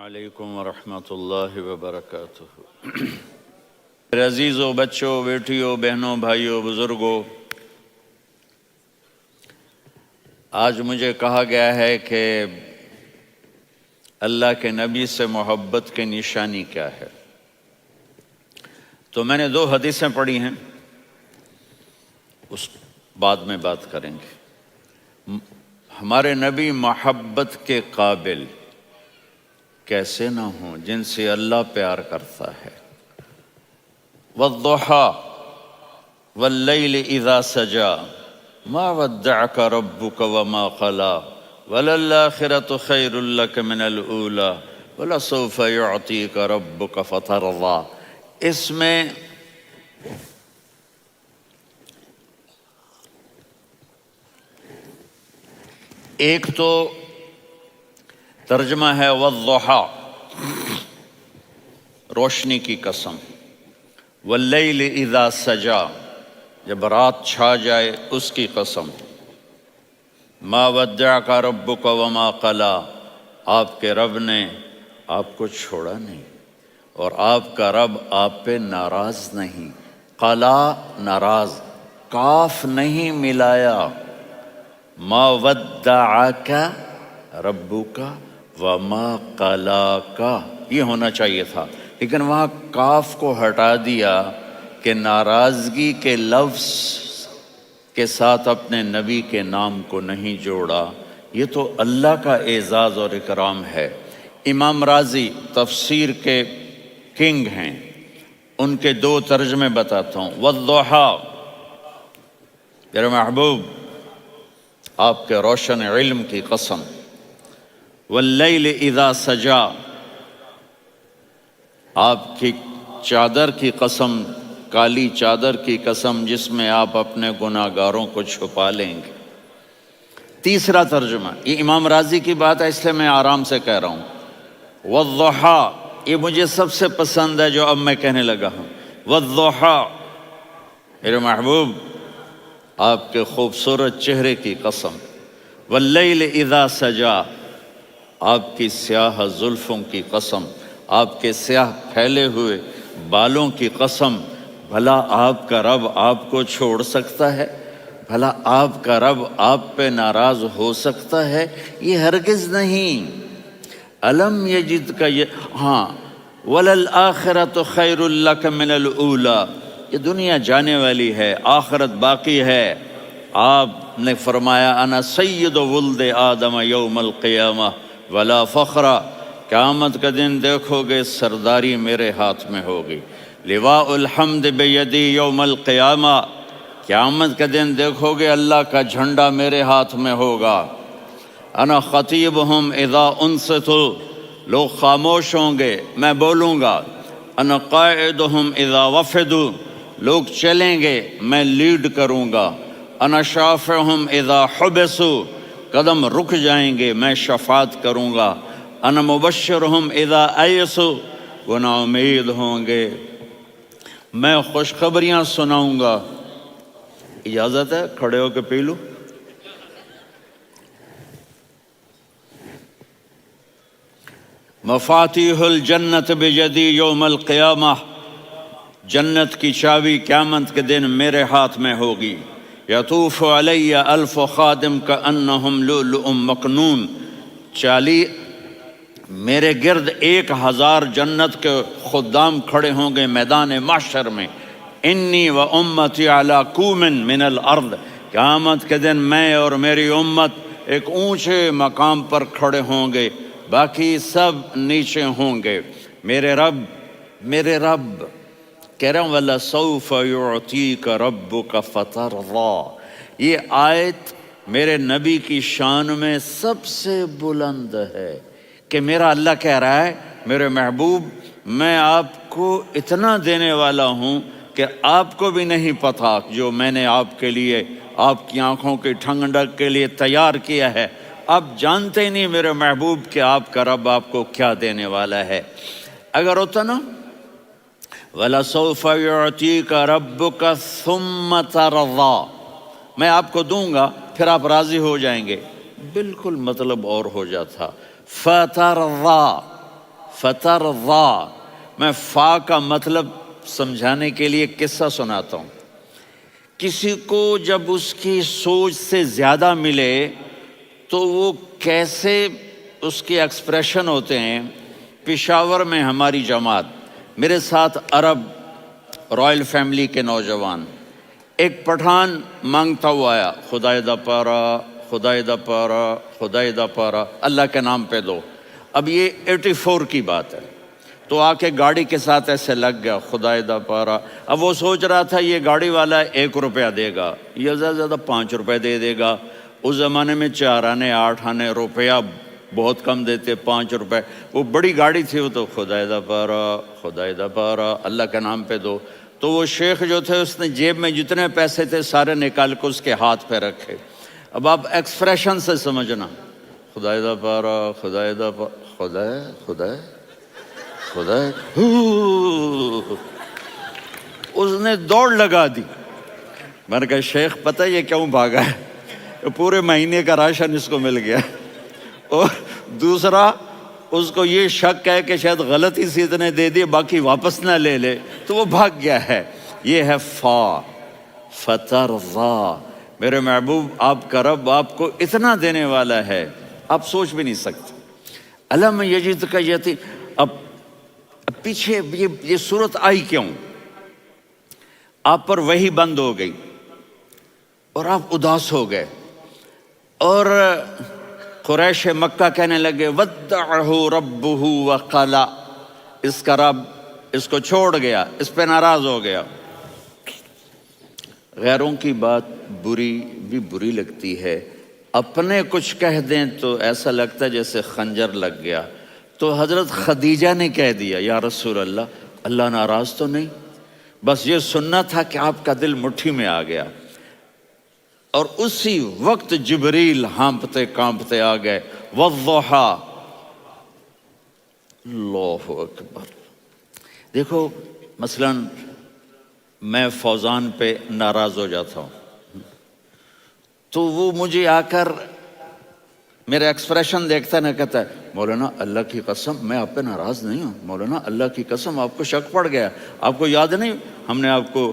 علیکم ورحمۃ اللہ وبرکاتہ۔ میرے عزیزوں، بچوں، بیٹیوں، بہنوں، بھائیوں، بزرگوں، آج مجھے کہا گیا ہے کہ اللہ کے نبی سے محبت کی نشانی کیا ہے، تو میں نے 2 حدیثیں پڑھی ہیں، اس بعد میں بات کریں گے۔ ہمارے نبی محبت کے قابل کیسے نہ ہوں جن سے اللہ پیار کرتا ہے۔ والضحیٰ واللیل اذا سجا ما ودعک ربک وما قلی وللآخرۃ خیر لک من الاولی ولسوف یعطیک ربک فترضی۔ اس میں ایک تو ترجمہ ہے والضحیٰ، روشنی کی قسم، واللیل اذا سجا، جب رات چھا جائے اس کی قسم، ما ودعک ربک وما قلی، آپ کے رب نے آپ کو چھوڑا نہیں اور آپ کا رب آپ پہ ناراض نہیں۔ قلا ناراض، کاف نہیں ملایا۔ ما ودعک ربک وما قلاک، یہ ہونا چاہیے تھا، لیکن وہاں کاف کو ہٹا دیا کہ ناراضگی کے لفظ کے ساتھ اپنے نبی کے نام کو نہیں جوڑا۔ یہ تو اللہ کا اعزاز اور اکرام ہے۔ امام رازی تفسیر کے کنگ ہیں، ان کے 2 ترجمے بتاتا ہوں۔ والضحیٰ، میرے محبوب آپ کے روشن علم کی قسم۔ واللیل اذا سجا، آپ کی چادر کی قسم، کالی چادر کی قسم جس میں آپ اپنے گناہ گاروں کو چھپا لیں گے۔ تیسرا ترجمہ، یہ امام رازی کی بات ہے اس لیے میں آرام سے کہہ رہا ہوں۔ والضحیٰ، یہ مجھے سب سے پسند ہے جو اب میں کہنے لگا ہوں۔ والضحیٰ، میرے محبوب آپ کے خوبصورت چہرے کی قسم۔ واللیل اذا سجا، آپ کی سیاہ زلفوں کی قسم، آپ کے سیاہ پھیلے ہوئے بالوں کی قسم۔ بھلا آپ کا رب آپ کو چھوڑ سکتا ہے؟ بھلا آپ کا رب آپ پہ ناراض ہو سکتا ہے؟ یہ ہرگز نہیں۔ الم یجد کا ہاں، وللآخرۃ خیر لک من الاولی، یہ دنیا جانے والی ہے، آخرت باقی ہے۔ آپ نے فرمایا انا سید ولد آدم یوم القیامہ ولا فخر، قیامت کا دن دیکھو گے سرداری میرے ہاتھ میں ہوگی۔ لواء الحمد بیدی یوم القیامہ، قیامت کا دن دیکھو گے اللہ کا جھنڈا میرے ہاتھ میں ہوگا۔ انا خطیبہم اذا انصتوا، لوگ خاموش ہوں گے میں بولوں گا۔ انا قائدہم اذا وفدوا، لوگ چلیں گے میں لیڈ کروں گا۔ انا شافعہم اذا حبسوا، قدم رک جائیں گے میں شفاعت کروں گا۔ انا مبشرہم اذا ایسوا، وہ نا امید ہوں گے میں خوشخبریاں سناؤں گا۔ اجازت ہے کھڑے ہو کے پی لوں؟ مفاتیح الجنت بیدی یوم القیامہ، جنت کی چابی قیامت کے دن میرے ہاتھ میں ہوگی۔ یطوف علی الف خادم کانہم لؤلؤ مکنون، میرے گرد 1000 جنت کے خدام کھڑے ہوں گے میدان محشر میں۔ انی و امتی علی کوم من الارض، قیامت کے دن میں اور میری امت ایک اونچے مقام پر کھڑے ہوں گے، باقی سب نیچے ہوں گے۔ میرے رب کہہ رہا ہوں وَلَسَوْفَ يُعْطِيكَ رَبُّكَ فَتَرْضَىٰ، یہ آیت میرے نبی کی شان میں سب سے بلند ہے کہ میرا اللہ کہہ رہا ہے میرے محبوب میں آپ کو اتنا دینے والا ہوں کہ آپ کو بھی نہیں پتہ جو میں نے آپ کے لیے، آپ کی آنکھوں کی ٹھنڈک کے لیے تیار کیا ہے۔ آپ جانتے ہی نہیں میرے محبوب کہ آپ کا رب آپ کو کیا دینے والا ہے۔ اگر ہوتا نا وَلَسَوْفَ يُعْطِيكَ رَبُّكَ ثُمَّ تَرْضَىٰ، میں آپ کو دوں گا پھر آپ راضی ہو جائیں گے، بالکل مطلب اور ہو جاتا۔ فَتَرْضَىٰ، فترضا، میں فا کا مطلب سمجھانے کے لیے قصہ سناتا ہوں۔ کسی کو جب اس کی سوچ سے زیادہ ملے تو وہ کیسے اس کے ایکسپریشن ہوتے ہیں۔ پشاور میں ہماری جماعت، میرے ساتھ عرب رائل فیملی کے نوجوان، ایک پٹھان مانگتا ہوا آیا، خدائے دا پارا، خدائے دا پارا، خدائے دا پارا، اللہ کے نام پہ دو۔ اب یہ 84 کی بات ہے، تو آ کے گاڑی کے ساتھ ایسے لگ گیا، خدائے دا پارا۔ اب وہ سوچ رہا تھا یہ گاڑی والا 1 روپیہ دے گا یا زیادہ زیادہ 5 روپے دے گا۔ اس زمانے میں 4 آنے 8 آنے روپیہ بہت کم دیتے، 5 روپے، وہ بڑی گاڑی تھی، وہ تو خدائے دا پارا، خدائے دا پارا، اللہ کے نام پہ دو۔ تو وہ شیخ جو تھے اس نے جیب میں جتنے پیسے تھے سارے نکال کے اس کے ہاتھ پہ رکھے۔ اب آپ ایکسپریشن سے سمجھنا، خدائے دا پارا، خدائے دا پارا، خدائے خدائے خدائے، اس نے دوڑ لگا دی۔ میں نے کہا شیخ پتہ یہ کیوں بھاگا ہے؟ پورے مہینے کا راشن اس کو مل گیا، اور دوسرا اس کو یہ شک ہے کہ شاید غلطی سے اتنے دے دیے باقی واپس نہ لے لے، تو وہ بھاگ گیا ہے۔ یہ ہے فا، فترضا۔ میرے محبوب آپ کا رب آپ کو اتنا دینے والا ہے آپ سوچ بھی نہیں سکتے۔ الم یجدک یتیم، اب پیچھے یہ صورت آئی کیوں؟ آپ پر وحی بند ہو گئی اور آپ اداس ہو گئے، اور قریش مکہ کہنے لگے ودعہ ربہ وقلا، اس کا رب اس کو چھوڑ گیا، اس پہ ناراض ہو گیا۔ غیروں کی بات بری لگتی ہے، اپنے کچھ کہہ دیں تو ایسا لگتا ہے جیسے خنجر لگ گیا۔ تو حضرت خدیجہ نے کہہ دیا یا رسول اللہ، اللہ ناراض تو نہیں؟ بس یہ سننا تھا کہ آپ کا دل مٹھی میں آ گیا۔ اور اسی وقت جبریل ہانپتے کانپتے آ گئے، والضحیٰ، اللہ اکبر۔ دیکھو مثلا میں فوزان پہ ناراض ہو جاتا ہوں تو وہ مجھے آ کر میرا ایکسپریشن دیکھتا نہ کہتا ہے مولانا اللہ کی قسم میں آپ پہ ناراض نہیں ہوں، مولانا اللہ کی قسم آپ کو شک پڑ گیا، آپ کو یاد نہیں ہم نے آپ کو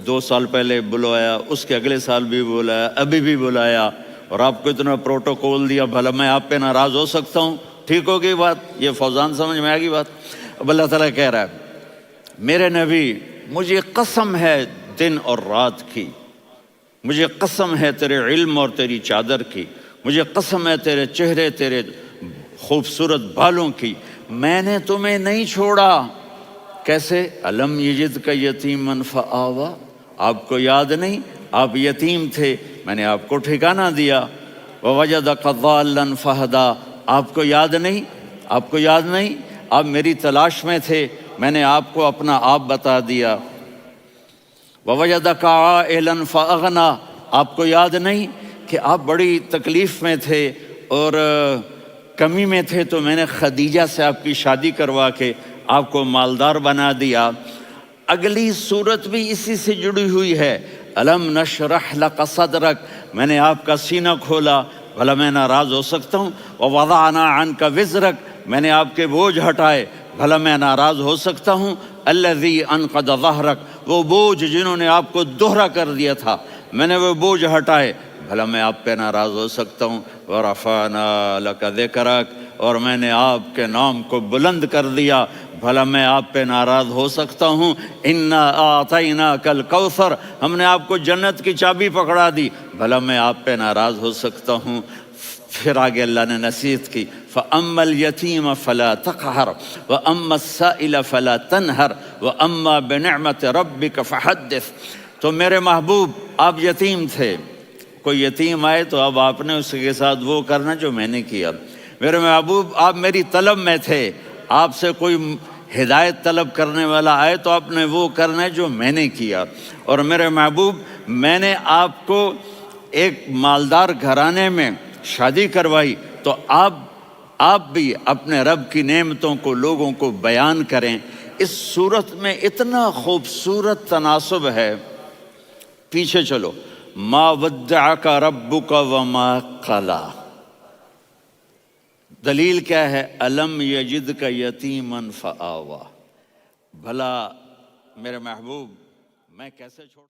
2 سال پہلے بلوایا، اس کے اگلے سال بھی بلایا، ابھی بھی بلایا، اور آپ کو اتنا پروٹوکول دیا، بھلا میں آپ پہ ناراض ہو سکتا ہوں؟ ٹھیک ہو گئی بات، یہ فوزان سمجھ میں آ گئی بات۔ اب اللہ تعالیٰ کہہ رہا ہے میرے نبی مجھے قسم ہے دن اور رات کی، مجھے قسم ہے تیرے علم اور تیری چادر کی، مجھے قسم ہے تیرے چہرے تیرے خوبصورت بالوں کی، میں نے تمہیں نہیں چھوڑا۔ کیسے؟ الم یجدک یتیما فآویٰ، آپ کو یاد نہیں آپ یتیم تھے، میں نے آپ کو ٹھکانہ دیا۔ ووجدک ضالا فہدیٰ، آپ کو یاد نہیں، آپ کو یاد نہیں آپ میری تلاش میں تھے، میں نے آپ کو اپنا آپ بتا دیا۔ ووجدک عائلا فاغنیٰ، آپ کو یاد نہیں کہ آپ بڑی تکلیف میں تھے اور کمی میں تھے، تو میں نے خدیجہ سے آپ کی شادی کروا کے آپ کو مالدار بنا دیا۔ اگلی صورت بھی اسی سے جڑی ہوئی ہے، الم نشرح لک صدرک، میں نے آپ کا سینہ کھولا، بھلا میں ناراض ہو سکتا ہوں؟ ووضعنا عنک وزرک، میں نے آپ کے بوجھ ہٹائے، بھلا میں ناراض ہو سکتا ہوں؟ الذی انقض ظہرک، وہ بوجھ جنہوں نے آپ کو دوہرا کر دیا تھا، میں نے وہ بوجھ ہٹائے، بھلا میں آپ پہ ناراض ہو سکتا ہوں؟ ورفعنا لک ذکرک، اور میں نے آپ کے نام کو بلند کر دیا، بھلا میں آپ پہ ناراض ہو سکتا ہوں؟ انا اعطیناک الکوثر، ہم نے آپ کو جنت کی چابی پکڑا دی، بھلا میں آپ پہ ناراض ہو سکتا ہوں؟ پھر آگے اللہ نے نصیحت کی، فَأَمَّا الْيَتِيمَ فَلَا تَقْهَرْ وَأَمَّا السَّائِلَ فَلَا تَنْهَرْ وَأَمَّا بِنِعْمَةِ رَبِّكَ فَحَدِّثْ۔ تو میرے محبوب آپ یتیم تھے، کوئی یتیم آئے تو اب آپ نے اس کے ساتھ وہ کرنا جو میں نے کیا۔ میرے محبوب آپ میری طلب میں تھے، آپ سے کوئی ہدایت طلب کرنے والا آئے تو آپ نے وہ کرنا ہے جو میں نے کیا۔ اور میرے محبوب میں نے آپ کو ایک مالدار گھرانے میں شادی کروائی، تو آپ بھی اپنے رب کی نعمتوں کو لوگوں کو بیان کریں۔ اس صورت میں اتنا خوبصورت تناسب ہے، پیچھے چلو، ما ودعک ربک وما قلی، دلیل کیا ہے؟ الم یجد کا یتیما فآوا، بھلا میرے محبوب میں کیسے چھوڑ